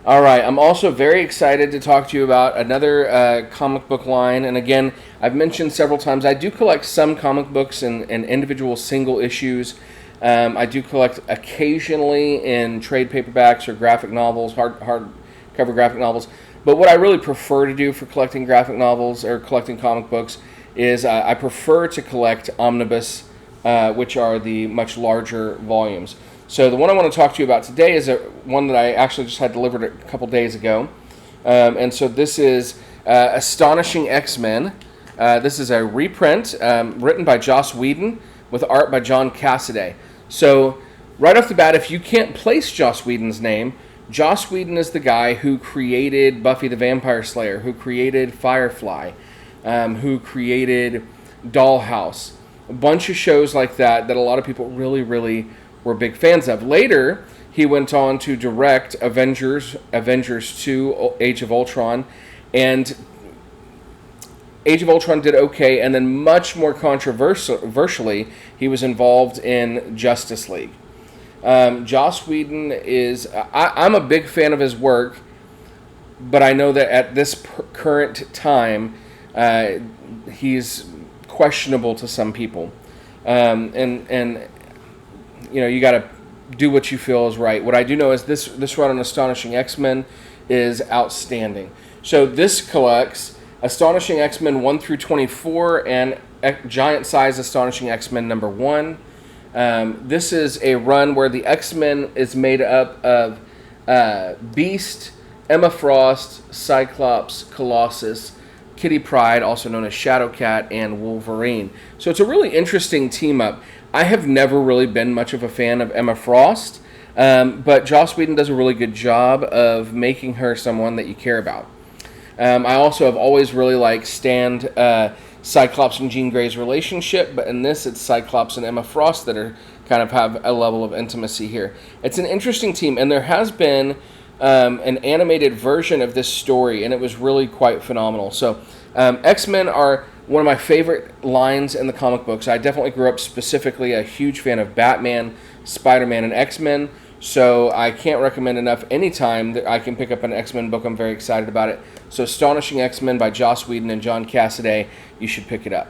All right, I'm also very excited to talk to you about another comic book line. And again, I've mentioned several times, I do collect some comic books and individual single issues. I do collect occasionally in trade paperbacks or graphic novels, hard cover graphic novels. But what I really prefer to do for collecting graphic novels or collecting comic books is I prefer to collect omnibus, which are the much larger volumes. So the one I want to talk to you about today is one that I actually just had delivered a couple days ago. And so this is Astonishing X-Men. This is a reprint written by Joss Whedon with art by Cassaday. So right off the bat, if you can't place Joss Whedon's name, Joss Whedon is the guy who created Buffy the Vampire Slayer, who created Firefly, who created Dollhouse, a bunch of shows like that a lot of people really, really were big fans of. Later, he went on to direct Avengers 2, Age of Ultron, and Age of Ultron did okay, and then much more controversially, he was involved in Justice League. Joss Whedon is... I'm a big fan of his work, but I know that at this current time, he's questionable to some people. And you know, you got to do what you feel is right. What I do know is this run on Astonishing X-Men is outstanding. So this collects Astonishing X-Men 1 through 24 and Giant Size Astonishing X-Men number 1. This is a run where the X-Men is made up of Beast, Emma Frost, Cyclops, Colossus, Kitty Pryde, also known as Shadowcat, and Wolverine. So it's a really interesting team-up. I have never really been much of a fan of Emma Frost, but Joss Whedon does a really good job of making her someone that you care about. I also have always really liked Cyclops and Jean Grey's relationship, but in this it's Cyclops and Emma Frost that are kind of have a level of intimacy here. It's an interesting team, and there has been an animated version of this story, and it was really quite phenomenal. So X-Men are one of my favorite lines in the comic books. I definitely grew up specifically a huge fan of Batman, Spider-Man, and X-Men, so I can't recommend enough anytime that I can pick up an X-Men book. I'm very excited about it. So Astonishing X-Men by Joss Whedon and Cassaday, you should pick it up.